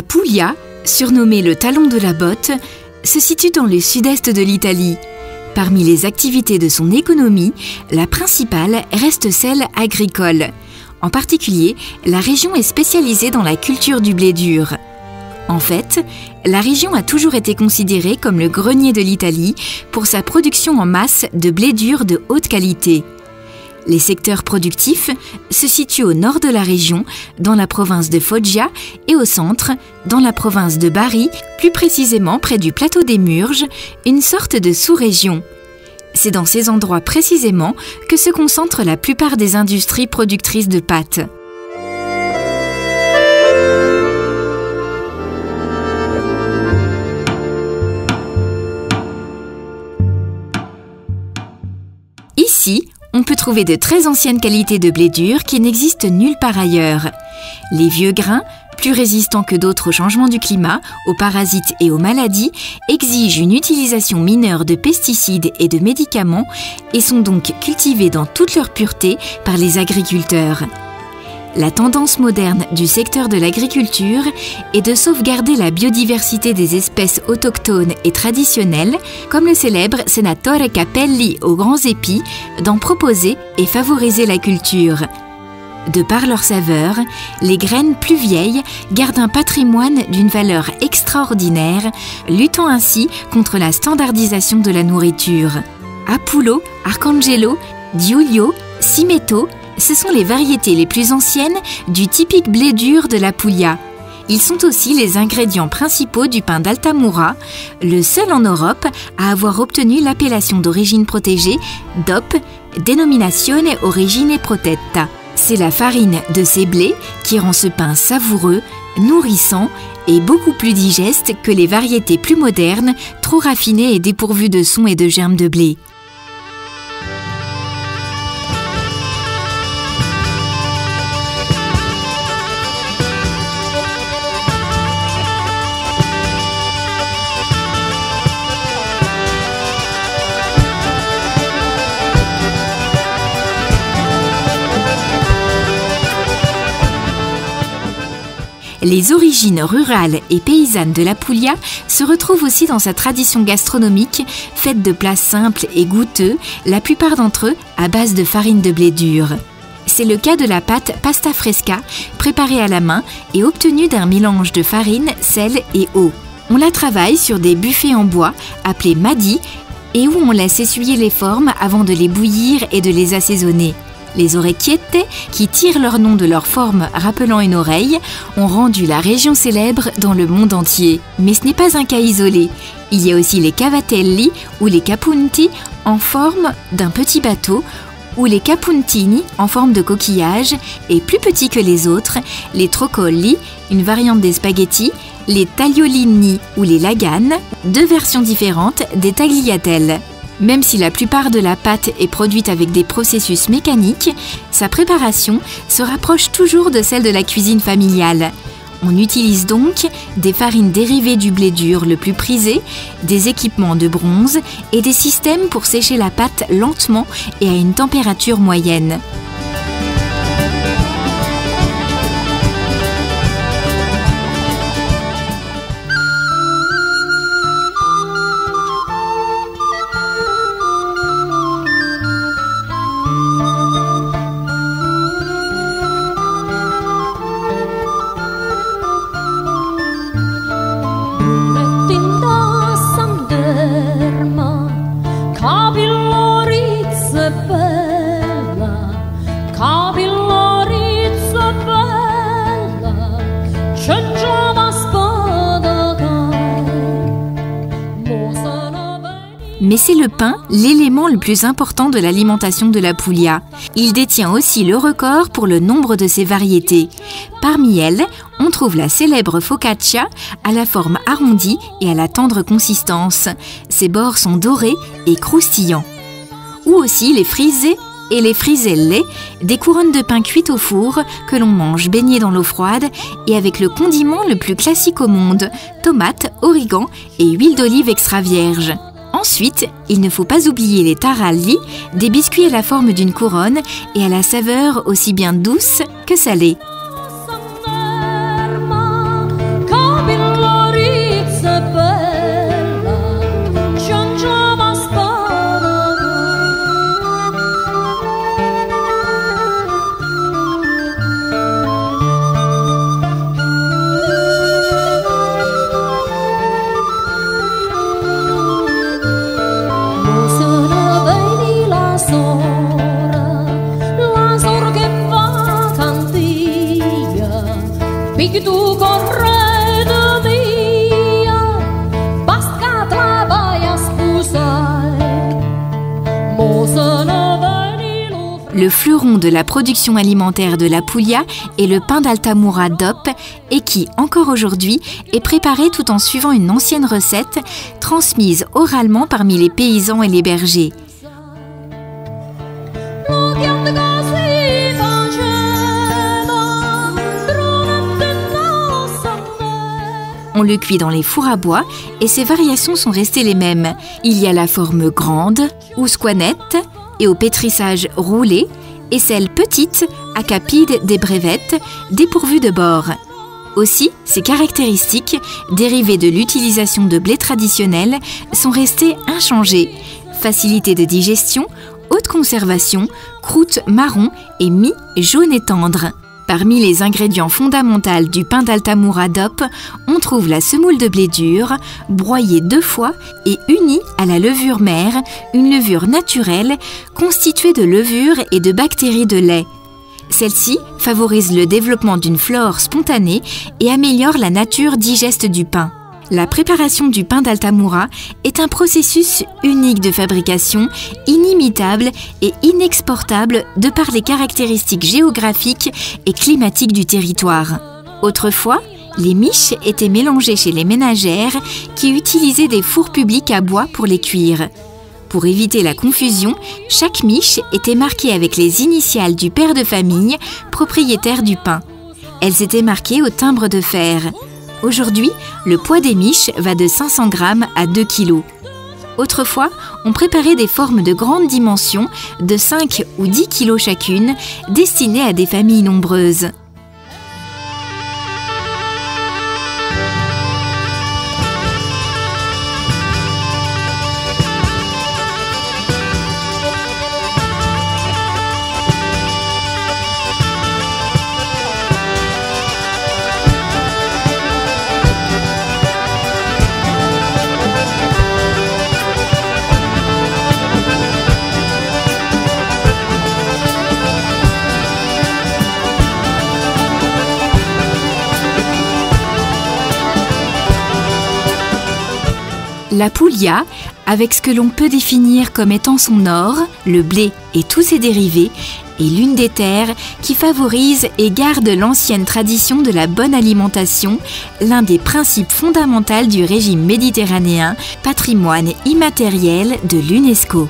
La Puglia, surnommée le talon de la botte, se situe dans le sud-est de l'Italie. Parmi les activités de son économie, la principale reste celle agricole. En particulier, la région est spécialisée dans la culture du blé dur. En fait, la région a toujours été considérée comme le grenier de l'Italie pour sa production en masse de blé dur de haute qualité. Les secteurs productifs se situent au nord de la région, dans la province de Foggia, et au centre, dans la province de Bari, plus précisément près du plateau des Murges, une sorte de sous-région. C'est dans ces endroits précisément que se concentrent la plupart des industries productrices de pâtes. Ici, on peut trouver de très anciennes qualités de blé dur qui n'existent nulle part ailleurs. Les vieux grains, plus résistants que d'autres aux changements du climat, aux parasites et aux maladies, exigent une utilisation mineure de pesticides et de médicaments et sont donc cultivés dans toute leur pureté par les agriculteurs. La tendance moderne du secteur de l'agriculture est de sauvegarder la biodiversité des espèces autochtones et traditionnelles, comme le célèbre Senatore Capelli aux grands épis, d'en proposer et favoriser la culture. De par leur saveur, les graines plus vieilles gardent un patrimoine d'une valeur extraordinaire, luttant ainsi contre la standardisation de la nourriture. Apullo, Arcangelo, Giulio, Simeto, ce sont les variétés les plus anciennes du typique blé dur de la Puglia. Ils sont aussi les ingrédients principaux du pain d'Altamura, le seul en Europe à avoir obtenu l'appellation d'origine protégée DOP, Denominazione Origine Protetta. C'est la farine de ces blés qui rend ce pain savoureux, nourrissant et beaucoup plus digeste que les variétés plus modernes, trop raffinées et dépourvues de son et de germes de blé. Les origines rurales et paysannes de la Puglia se retrouvent aussi dans sa tradition gastronomique, faite de plats simples et goûteux, la plupart d'entre eux à base de farine de blé dur. C'est le cas de la pâte pasta fresca, préparée à la main et obtenue d'un mélange de farine, sel et eau. On la travaille sur des buffets en bois, appelés madi, et où on laisse essuyer les formes avant de les bouillir et de les assaisonner. Les orecchiette, qui tirent leur nom de leur forme rappelant une oreille, ont rendu la région célèbre dans le monde entier. Mais ce n'est pas un cas isolé. Il y a aussi les cavatelli ou les capunti en forme d'un petit bateau, ou les capuntini en forme de coquillage, et plus petits que les autres, les trocolli, une variante des spaghettis, les tagliolini ou les laganes, deux versions différentes des tagliatelles. Même si la plupart de la pâte est produite avec des processus mécaniques, sa préparation se rapproche toujours de celle de la cuisine familiale. On utilise donc des farines dérivées du blé dur le plus prisé, des équipements de bronze et des systèmes pour sécher la pâte lentement et à une température moyenne. Mais c'est le pain, l'élément le plus important de l'alimentation de la Puglia. Il détient aussi le record pour le nombre de ses variétés. Parmi elles, on trouve la célèbre focaccia à la forme arrondie et à la tendre consistance. Ses bords sont dorés et croustillants. Ou aussi les frisés et les friselle, des couronnes de pain cuites au four que l'on mange baignées dans l'eau froide et avec le condiment le plus classique au monde, tomates, origan et huile d'olive extra vierge. Ensuite, il ne faut pas oublier les taralli, des biscuits à la forme d'une couronne et à la saveur aussi bien douce que salée. Le fleuron de la production alimentaire de la Puglia est le pain d'Altamura DOP et qui, encore aujourd'hui, est préparé tout en suivant une ancienne recette transmise oralement parmi les paysans et les bergers. On le cuit dans les fours à bois et ses variations sont restées les mêmes. Il y a la forme grande ou squanette et au pétrissage roulé et celle petite à capide des brévettes dépourvues de bords. Aussi, ces caractéristiques, dérivées de l'utilisation de blé traditionnel, sont restées inchangées. Facilité de digestion, haute conservation, croûte marron et mie jaune et tendre. Parmi les ingrédients fondamentaux du pain d'Altamura DOP, on trouve la semoule de blé dur, broyée 2 fois et unie à la levure mère, une levure naturelle constituée de levure et de bactéries de lait. Celle-ci favorise le développement d'une flore spontanée et améliore la nature digeste du pain. La préparation du pain d'Altamura est un processus unique de fabrication, inimitable et inexportable de par les caractéristiques géographiques et climatiques du territoire. Autrefois, les miches étaient mélangées chez les ménagères qui utilisaient des fours publics à bois pour les cuire. Pour éviter la confusion, chaque miche était marquée avec les initiales du père de famille, propriétaire du pain. Elles étaient marquées au timbre de fer. Aujourd'hui, le poids des miches va de 500 grammes à 2 kg. Autrefois, on préparait des formes de grande dimension, de 5 ou 10 kg chacune, destinées à des familles nombreuses. La Puglia, avec ce que l'on peut définir comme étant son or, le blé et tous ses dérivés, est l'une des terres qui favorise et garde l'ancienne tradition de la bonne alimentation, l'un des principes fondamentaux du régime méditerranéen, patrimoine immatériel de l'UNESCO.